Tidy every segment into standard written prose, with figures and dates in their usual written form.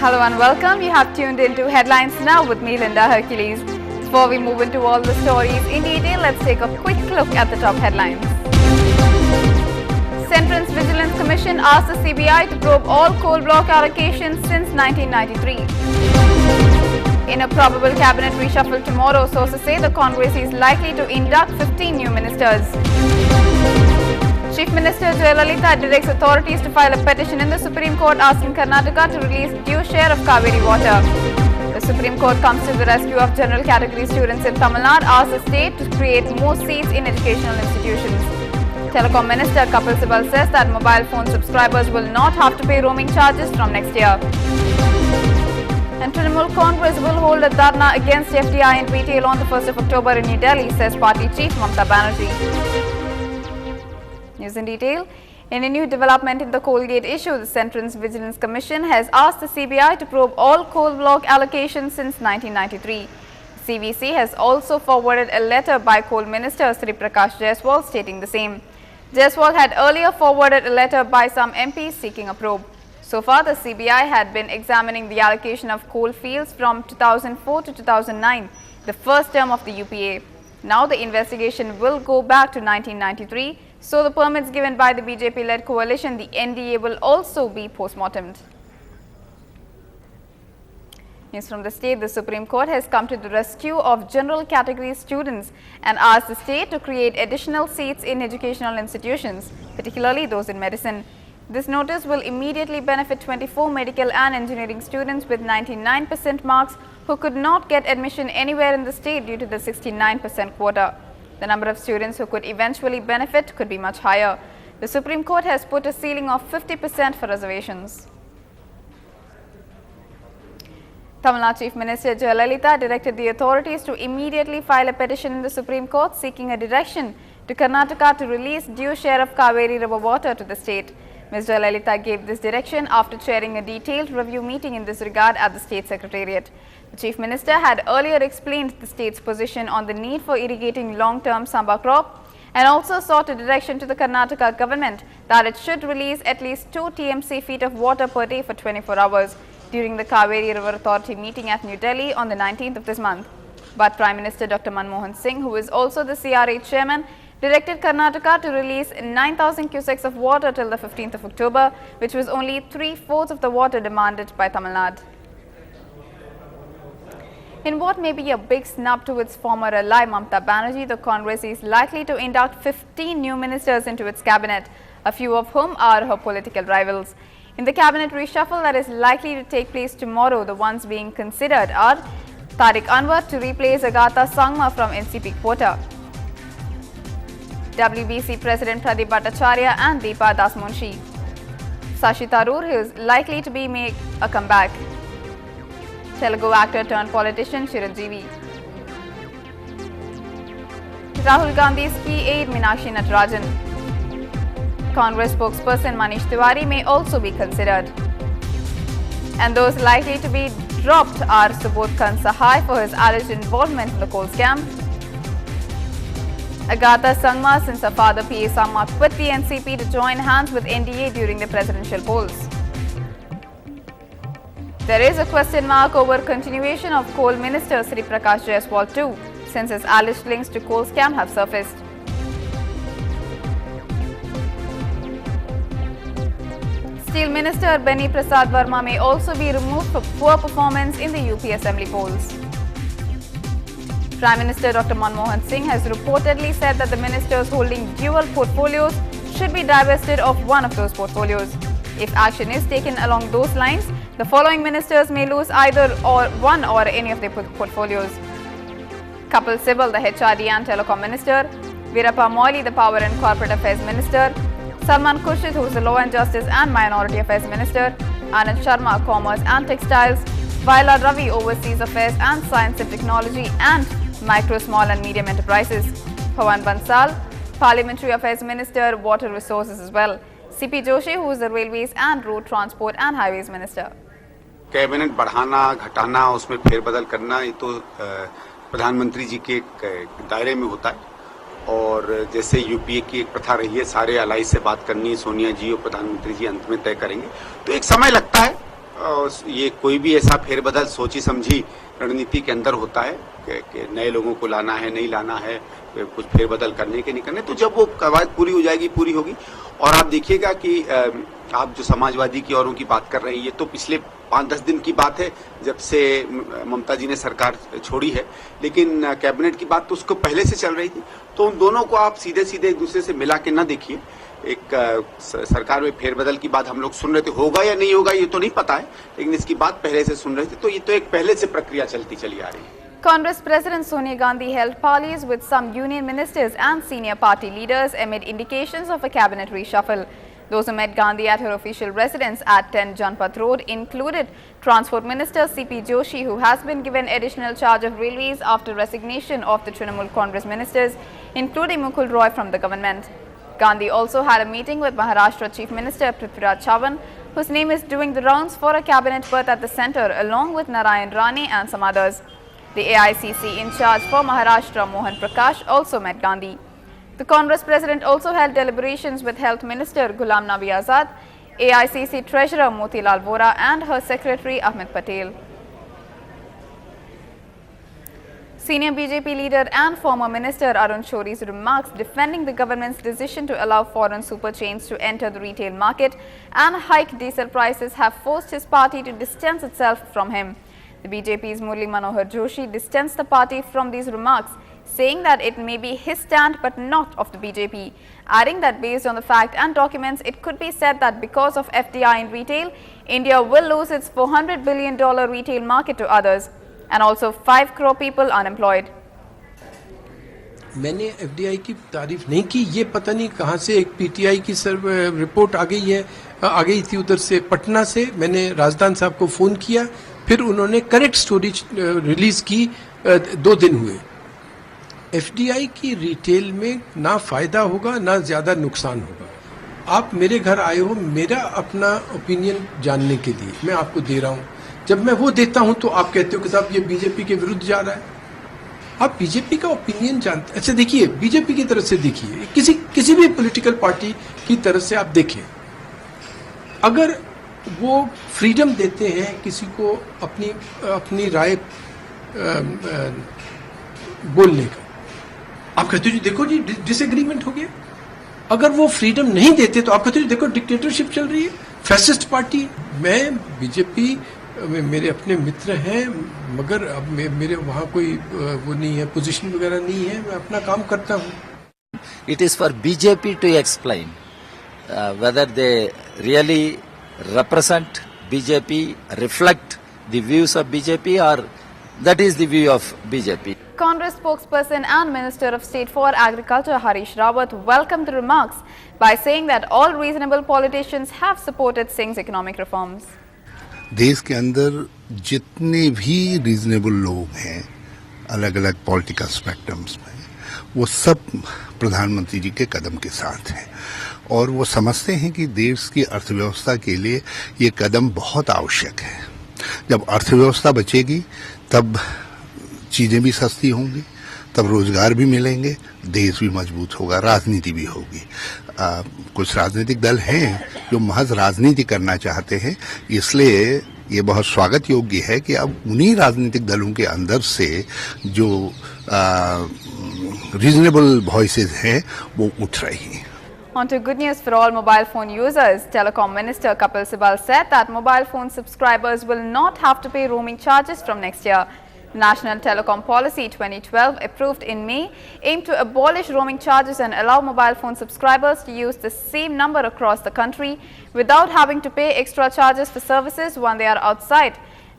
Hello and welcome. You have tuned into Headlines Now with me, Linda Hercules. Before we move into all the stories in detail, let's take a quick look at the top headlines. Central's Vigilance Commission asked the CBI to probe all coal block allocations since 1993. In a probable cabinet reshuffle tomorrow, sources say the Congress is likely to induct 15 new ministers. Chief Minister Jayalalitha directs authorities to file a petition in the Supreme Court asking Karnataka to release due share of Kaveri water. The Supreme Court comes to the rescue of general category students in Tamil Nadu, asks the state to create more seats in educational institutions. Telecom Minister Kapil Sibal says that mobile phone subscribers will not have to pay roaming charges from next year. And Trinamool Congress will hold a dharna against FDI in retail on the 1st of October in New Delhi, says party chief Mamata Banerjee. News in detail. In a new development in the Coalgate issue, the Central's Vigilance Commission has asked the CBI to probe all coal block allocations since 1993. CVC has also forwarded a letter by Coal Minister Sri Prakash Jaiswal stating the same. Jaiswal had earlier forwarded a letter by some MPs seeking a probe. So far, the CBI had been examining the allocation of coal fields from 2004 to 2009, the first term of the UPA. Now the investigation will go back to 1993. So the permits given by the BJP-led coalition, the NDA, will also be post-mortemed. News from the state. The Supreme Court has come to the rescue of general category students and asked the state to create additional seats in educational institutions, particularly those in medicine. This notice will immediately benefit 24 medical and engineering students with 99% marks who could not get admission anywhere in the state due to the 69% quota. The number of students who could eventually benefit could be much higher. The Supreme Court has put a ceiling of 50% for reservations. Tamil Nadu Chief Minister Jayalalitha directed the authorities to immediately file a petition in the Supreme Court seeking a direction to Karnataka to release due share of Kaveri river water to the state. Ms. Jayalalitha gave this direction after chairing a detailed review meeting in this regard at the State Secretariat. The Chief Minister had earlier explained the state's position on the need for irrigating long-term samba crop and also sought a direction to the Karnataka government that it should release at least 2 TMC feet of water per day for 24 hours during the Kaveri River Authority meeting at New Delhi on the 19th of this month. But Prime Minister Dr. Manmohan Singh, who is also the CRA chairman, directed Karnataka to release 9,000 cusecs of water till the 15th of October, which was only 3/4 of the water demanded by Tamil Nadu. In what may be a big snub to its former ally Mamata Banerjee, the Congress is likely to induct 15 new ministers into its cabinet, a few of whom are her political rivals. In the cabinet reshuffle that is likely to take place tomorrow, the ones being considered are Tariq Anwar to replace Agatha Sangma from NCP quota, WBC President Pradeep Bhattacharya and Deepa Dasmunshi, Shashi Tharoor, who is likely to make a comeback, Telugu actor turned politician Chiranjeevi, Rahul Gandhi's key aide Meenakshi Natarajan, Congress spokesperson Manish Tiwari may also be considered. And those likely to be dropped are Subodh Khan Sahai for his alleged involvement in the coal scam, Agatha Sangma since her father P.A. Sangma quit the NCP to join hands with NDA during the presidential polls. There is a question mark over continuation of Coal Minister Sri Prakash Jaiswal too, since his alleged links to coal scam have surfaced. Steel Minister Beni Prasad Verma may also be removed for poor performance in the UP Assembly polls. Prime Minister Dr. Manmohan Singh has reportedly said that the ministers holding dual portfolios should be divested of one of those portfolios. If action is taken along those lines, the following ministers may lose either one or any of their portfolios: Kapil Sibal, the HRD and Telecom Minister; Veerappa Moily, the Power and Corporate Affairs Minister; Salman Khurshid, who is the Law and Justice and Minority Affairs Minister; Anand Sharma, Commerce and Textiles; Vaila Ravi, Overseas Affairs and Science and Technology and Micro, Small and Medium Enterprises; Pawan Bansal, Parliamentary Affairs Minister, Water Resources as well; CP Joshi, who is the Railways and Road Transport and Highways Minister. Cabinet बढ़ाना घटाना उसमें फेरबदल करना ये तो प्रधानमंत्री जी के दायरे में होता है और जैसे यूपीए की एक प्रथा रही है सारे अलाई से बात करनी है सोनिया जी और प्रधानमंत्री जी अंत में तय करेंगे तो एक समय लगता है ये कोई भी ऐसा फेरबदल सोची समझी रणनीति के अंदर होता है कि नए लोगों को लाना है, नहीं लाना है, कुछ फेरबदल करने के नहीं करने, तो जब वो कवायद पूरी हो जाएगी, पूरी होगी। और आप देखिएगा कि आप जो समाजवादी की औरों की बात कर रहे हैं, ये तो पिछले 5-10 दिन की बात है जब से ममता जी ने सरकार छोड़ी है, लेकिन कैबिनेट की बात तो उसको पहले से चल रही थी। तो उन दोनों को आप सीधे सीधे एक दूसरे से मिला के ना देखिए। एक सरकार में फेरबदल की बात हम लोग सुन रहे थे, होगा या नहीं होगा ये तो नहीं पता है, लेकिन इसकी बात पहले से सुन रहे थे, तो ये तो एक पहले से प्रक्रिया चलती चली आ रही है। Congress President Sonia Gandhi held parleys with some union ministers and senior party leaders amid indications of a cabinet reshuffle. Those who met Gandhi at her official residence at 10 Janpath Road included Transport Minister C.P. Joshi, who has been given additional charge of railways after resignation of the Trinamool Congress ministers, including Mukul Roy from the government. Gandhi also had a meeting with Maharashtra Chief Minister Prithviraj Chavan, whose name is doing the rounds for a cabinet berth at the centre, along with Narayan Rane and some others. The AICC in charge for Maharashtra, Mohan Prakash, also met Gandhi. The Congress President also held deliberations with Health Minister Ghulam Nabi Azad, AICC Treasurer Motilal Vora and her Secretary Ahmed Patel. Senior BJP leader and former Minister Arun Shori's remarks defending the government's decision to allow foreign super chains to enter the retail market and hike diesel prices have forced his party to distance itself from him. The BJP's Murli Manohar Joshi distanced the party from these remarks, saying that it may be his stand but not of the BJP, adding that based on the fact and documents, it could be said that because of FDI in retail, India will lose its $400 billion retail market to others, and also 5 crore people unemployed. मैंने FDI की तारीफ नहीं की, ये पता नहीं कहां से एक पीटीआई की रिपोर्ट आ गई थी उधर से पटना से। मैंने राजदान साहब को फोन किया, फिर उन्होंने करेक्ट स्टोरी रिलीज की। 2 दिन हुए। एफडीआई की रिटेल में ना फायदा होगा ना ज्यादा नुकसान होगा। आप मेरे घर आए हो मेरा अपना ओपिनियन जानने के लिए, मैं आपको दे रहा हूं। जब मैं वो देता हूं तो आप कहते हो कि साहब ये बीजेपी के विरुद्ध जा रहा है। आप बीजेपी का ओपिनियन जानते। अच्छा देखिए, बीजेपी की तरफ से देखिए, किसी भी पॉलिटिकल पार्टी की तरफ से आप देखें, अगर वो फ्रीडम देते हैं किसी को अपनी राय बोलने का, आप कहते हो जी देखो जी डिसएग्रीमेंट हो गया। अगर वो फ्रीडम नहीं देते तो आप कहते हो देखो डिक्टेटरशिप चल रही है, फैसिस्ट पार्टी। मैं बीजेपी मेरे अपने मित्र हैं, मगर अब मेरे वहाँ कोई वो नहीं है, पोजीशन वगैरह नहीं है, मैं अपना काम करता हूँ। It is for BJP to explain whether they really represent BJP, reflect the views of BJP, or that is the view of BJP. Congress spokesperson and Minister of State for Agriculture Harish Rawat welcomed the remarks by saying that all reasonable politicians have supported Singh's economic reforms. देश के अंदर जितने भी reasonable लोग हैं अलग अलग political spectrums में, वो सब प्रधानमंत्री जी के कदम के साथ हैं और वो समझते हैं कि देश की अर्थव्यवस्था के लिए ये कदम बहुत आवश्यक है। जब अर्थव्यवस्था बचेगी तब चीजें भी सस्ती होंगी, तब रोजगार भी मिलेंगे, देश भी मजबूत होगा, राजनीति भी होगी। कुछ राजनीतिक दल हैं जो महज राजनीति करना चाहते हैं, इसलिए ये बहुत स्वागत योग्य है कि अब उन्हीं राजनीतिक दलों के अंदर से जो रीजनेबल वॉइसेस हैं वो उठ रही हैं। On to good news for all mobile phone users. Telecom Minister Kapil Sibal said that mobile phone subscribers will not have to pay roaming charges from next year. National Telecom Policy 2012, approved in May, aimed to abolish roaming charges and allow mobile phone subscribers to use the same number across the country without having to pay extra charges for services when they are outside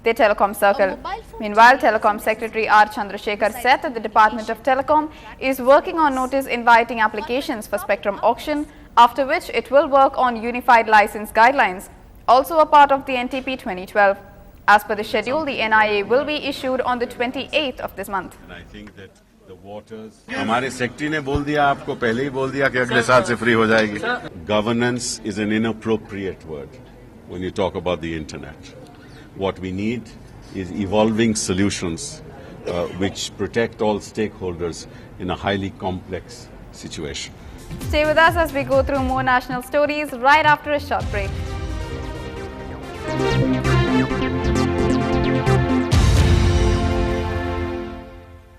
their telecom circle. Meanwhile, Telecom Secretary R. Chandrasekhar said that the Department of Telecom is working on notice inviting applications for spectrum auction, after which it will work on unified license guidelines, also a part of the NTP 2012. As per the schedule, the NIA will be issued on the 28th of this month. And I think that the waters, हमारे secretary ने बोल दिया, आपको पहले ही बोल दिया कि अगले साल से फ्री हो जाएगी। Governance is an inappropriate word when you talk about the internet. What we need is evolving solutions which protect all stakeholders in a highly complex situation. Stay with us as we go through more national stories right after a short break.